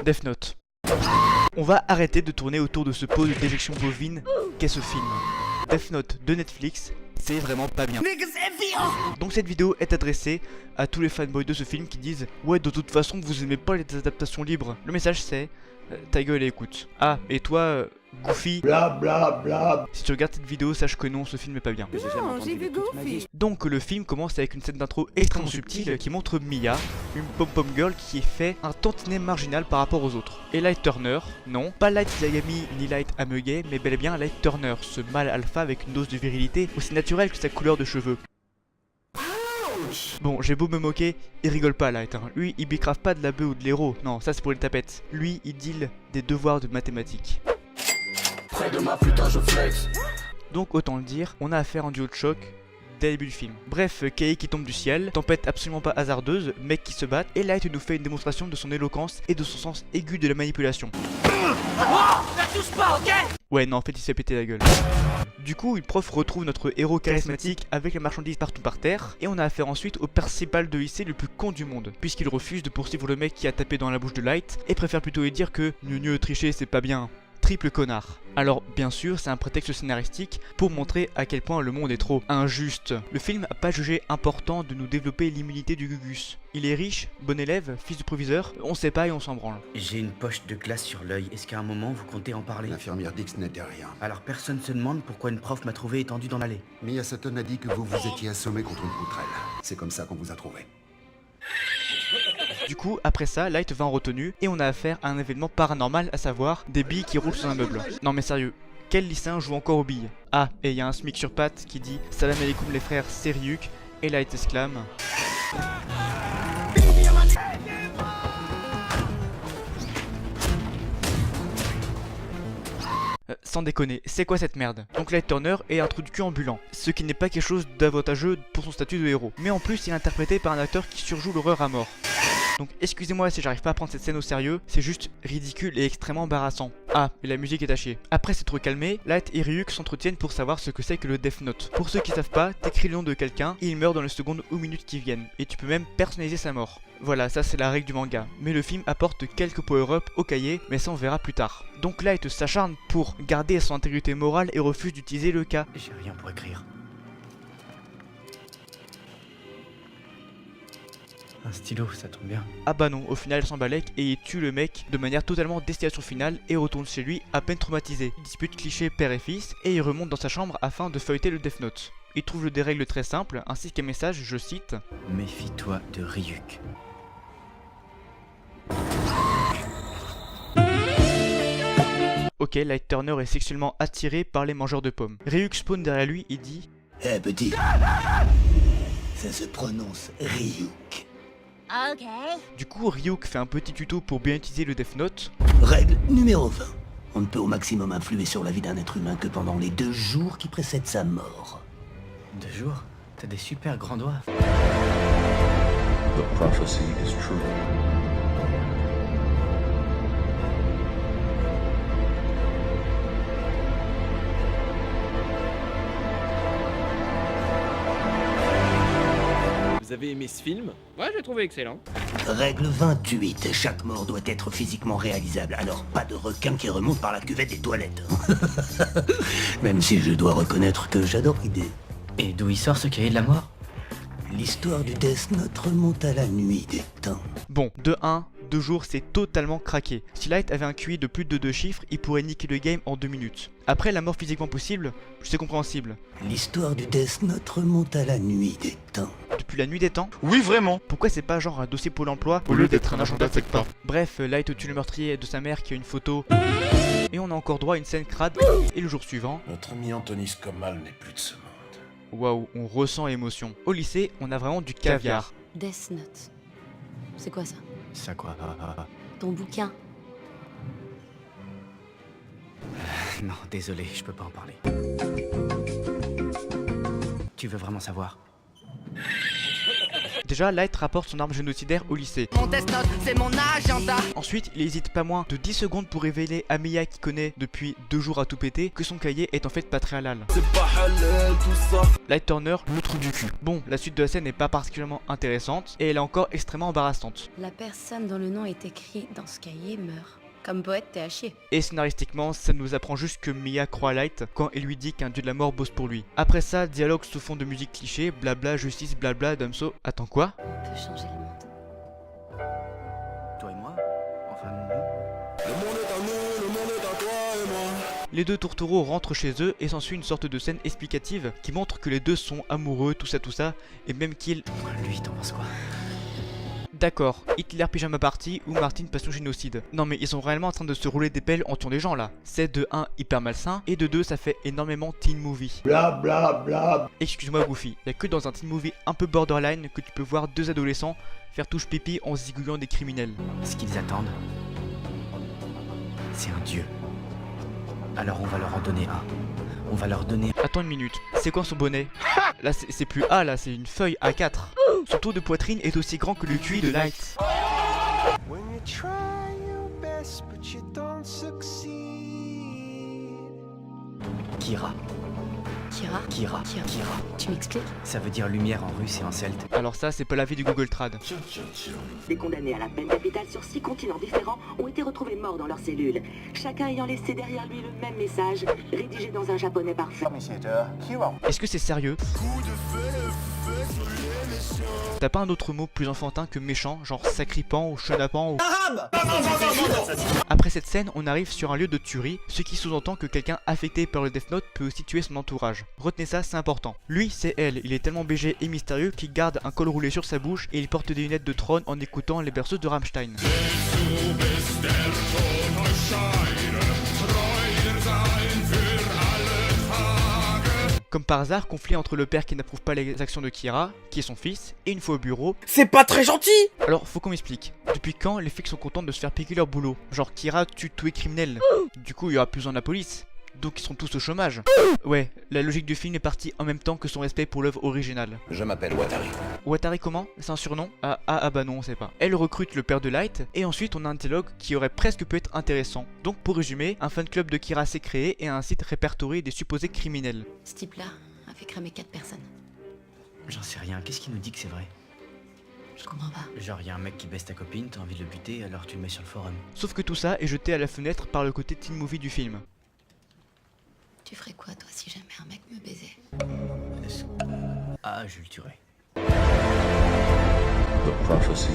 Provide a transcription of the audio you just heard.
Death Note. On va arrêter de tourner autour de ce pot de déjection bovine qu'est ce film. Death Note de Netflix, c'est vraiment pas bien. Donc cette vidéo est adressée à tous les fanboys de ce film qui disent « Ouais, de toute façon, vous aimez pas les adaptations libres ». Le message c'est ta gueule et écoute. Ah, et toi, Goofy, bla bla bla. si tu regardes cette vidéo, sache que non, ce film est pas bien. Non, j'ai vu Goofy. Donc le film commence avec une scène d'intro extrêmement subtile qui montre Mia, une pom-pom girl qui est fait un tantinet marginal par rapport aux autres. Et Light Turner, non, pas Light Yagami ni Light Amege, mais bel et bien Light Turner, ce mâle alpha avec une dose de virilité aussi naturelle que sa couleur de cheveux. Bon, j'ai beau me moquer, il rigole pas Light, hein. Lui il bicrave pas de la bœuf ou de l'héros, non, ça c'est pour les tapettes. Lui il deal des devoirs de mathématiques. Près de ma putain je flex. Donc autant le dire, on a affaire à un duo de choc dès le début du film. Bref, Kei qui tombe du ciel, tempête absolument pas hasardeuse, mecs qui se battent, et Light nous fait une démonstration de son éloquence et de son sens aigu de la manipulation. Ouais non, en fait il s'est pété la gueule. Du coup, une prof retrouve notre héros charismatique avec la marchandise partout par terre, et on a affaire ensuite au principal de lycée le plus con du monde, puisqu'il refuse de poursuivre le mec qui a tapé dans la bouche de Light, et préfère plutôt lui dire que mieux tricher c'est pas bien. Triple connard. Alors bien sûr c'est un prétexte scénaristique pour montrer à quel point le monde est trop injuste. Le film a pas jugé important de nous développer l'immunité du Gugus. Il est riche, bon élève, fils du proviseur, on sait pas et on s'en branle. J'ai une poche de glace sur l'œil, est-ce qu'à un moment vous comptez en parler? L'infirmière dit que ce n'était rien. Alors personne se demande pourquoi une prof m'a trouvé étendu dans l'allée. Mia Sutton a dit que vous vous étiez assommé contre une poutrelle. C'est comme ça qu'on vous a trouvé. Du coup, après ça, Light va en retenue et on a affaire à un événement paranormal, à savoir des billes qui roulent sur un meuble. Non mais sérieux, quel lycéen joue encore aux billes? Ah, et il y a un SMIC sur pattes qui dit « Salam alaikum les frères, c'est Ryuk » et Light exclame sans déconner, c'est quoi cette merde? Donc Light Turner est un trou du cul ambulant, ce qui n'est pas quelque chose d'avantageux pour son statut de héros. Mais en plus, il est interprété par un acteur qui surjoue l'horreur à mort. Donc excusez-moi si j'arrive pas à prendre cette scène au sérieux, c'est juste ridicule et extrêmement embarrassant. Ah, et la musique est à chier. Après s'être calmé, Light et Ryuk s'entretiennent pour savoir ce que c'est que le Death Note. Pour ceux qui savent pas, t'écris le nom de quelqu'un et il meurt dans les secondes ou minutes qui viennent. Et tu peux même personnaliser sa mort. Voilà, ça c'est la règle du manga. Mais le film apporte quelques power-up au cahier, mais ça on verra plus tard. Donc Light s'acharne pour garder son intégrité morale et refuse d'utiliser le K. J'ai rien pour écrire. Un stylo, ça tombe bien. Ah bah non, au final il s'en balèque et il tue le mec de manière totalement destination finale et retourne chez lui à peine traumatisé. Il dispute cliché père et fils et il remonte dans sa chambre afin de feuilleter le Death Note. Il trouve des règles très simples ainsi qu'un message, je cite « Méfie-toi de Ryuk. » Ok, Light Turner est sexuellement attiré par les mangeurs de pommes. Ryuk spawn derrière lui et dit « Eh petit, ça se prononce Ryuk. » Ok. Du coup, Ryuk fait un petit tuto pour bien utiliser le Death Note. Règle numéro 20. On ne peut au maximum influer sur la vie d'un être humain que pendant les 2 jours qui précèdent sa mort. 2 jours? T'as des super grands doigts. The prophecy is true. Vous avez aimé ce film? Ouais, j'ai trouvé excellent. Règle 28. Chaque mort doit être physiquement réalisable. Alors pas de requin qui remonte par la cuvette des toilettes. Même si je dois reconnaître que j'adore l'idée. Et d'où il sort ce cahier de la mort? L'histoire du Death Note remonte à la nuit des temps. Bon, de 1, 2 jours, c'est totalement craqué. Si Light avait un QI de plus de 2 chiffres, il pourrait niquer le game en 2 minutes. Après, la mort physiquement possible, c'est compréhensible. L'histoire du Death Note remonte à la nuit des temps. Depuis la nuit des temps? Oui vraiment. Pourquoi c'est pas genre un dossier Pôle emploi Au lieu d'être un agenda secteur. Bref, Light tue le meurtrier de sa mère qui a une photo. Et on a encore droit à une scène crade. Et le jour suivant... Notre ami Anthony Scomal n'est plus de ce monde. Waouh, on ressent l'émotion. Au lycée, on a vraiment du caviar. Death Note. C'est quoi ça? Ça quoi? Ton bouquin. Non, désolé, je peux pas en parler. Tu veux vraiment savoir? Déjà, Light rapporte son arme génocidaire au lycée. Mon test note, c'est mon agenda. Ensuite, il hésite pas moins de 10 secondes pour révéler à Mia, qui connaît depuis 2 jours à tout péter, que son cahier est en fait pas très halal. C'est pas halal tout ça. Light Turner, le trou du cul. Bon, la suite de la scène n'est pas particulièrement intéressante, et elle est encore extrêmement embarrassante. La personne dont le nom est écrit dans ce cahier meurt. Comme poète, t'es à chier. Et scénaristiquement, ça nous apprend juste que Mia croit Light quand il lui dit qu'un dieu de la mort bosse pour lui. Après ça, dialogue sous fond de musique cliché, blabla, justice, blabla, Damso. Attends quoi? On peut changer le monde. Toi et moi? Enfin, non. Le monde est à nous, le monde est à toi et moi. Les deux tourtereaux rentrent chez eux et s'ensuit une sorte de scène explicative qui montre que les deux sont amoureux, tout ça, et même qu'ils... Lui, t'en penses quoi? D'accord, Hitler pyjama party ou Martin passion génocide. Non mais ils sont réellement en train de se rouler des pelles en tuant des gens là. C'est de 1 hyper malsain et de 2 ça fait énormément teen movie. Bla bla bla. Excuse-moi Goofy, y'a que dans un teen movie un peu borderline que tu peux voir deux adolescents faire touche pipi en zigouillant des criminels. Ce qu'ils attendent, c'est un dieu. Alors on va leur en donner un. On va leur donner... Attends une minute, c'est quoi son bonnet? Là c'est plus A là, c'est une feuille A4. Son tour de poitrine est aussi grand que le QI de Light. Kira. Kira? Kira. Kira. Kira. Tu m'expliques? Ça veut dire lumière en russe et en celte. Alors ça c'est pas l'avis du Google Trad. Des condamnés à la peine capitale sur 6 continents différents ont été retrouvés morts dans leurs cellules, chacun ayant laissé derrière lui le même message, rédigé dans un japonais parfait. Est-ce que c'est sérieux? T'as pas un autre mot plus enfantin que méchant, genre sacripant ou chenapan ou... Après cette scène, on arrive sur un lieu de tuerie, ce qui sous-entend que quelqu'un affecté par le Death Note peut aussi tuer son entourage. Retenez ça, c'est important. Lui, c'est elle, il est tellement BG et mystérieux qu'il garde un col roulé sur sa bouche et il porte des lunettes de trône en écoutant les berceuses de Rammstein. Comme par hasard, conflit entre le père qui n'approuve pas les actions de Kira, qui est son fils, et une fois au bureau... C'est pas très gentil. Alors, faut qu'on m'explique. Depuis quand les flics sont contents de se faire piquer leur boulot? Genre Kira tue tous les criminels. Du coup, il y aura plus besoin de la police. Donc ils seront tous au chômage. Ouais, la logique du film est partie en même temps que son respect pour l'œuvre originale. Je m'appelle Watari. Watari comment? C'est un surnom? Ah bah non, on sait pas. Elle recrute le père de Light, et ensuite on a un dialogue qui aurait presque pu être intéressant. Donc pour résumer, un fan club de Kira s'est créé et un site répertorié des supposés criminels. Ce type-là a fait cramer 4 personnes. J'en sais rien, qu'est-ce qui nous dit que c'est vrai? Je comprends pas. Genre y'a un mec qui baisse ta copine, t'as envie de le buter, alors tu le mets sur le forum. Sauf que tout ça est jeté à la fenêtre par le côté teen movie du film. Tu ferais quoi toi si jamais un mec me baisait? Ah, je le tuerai. The prophecy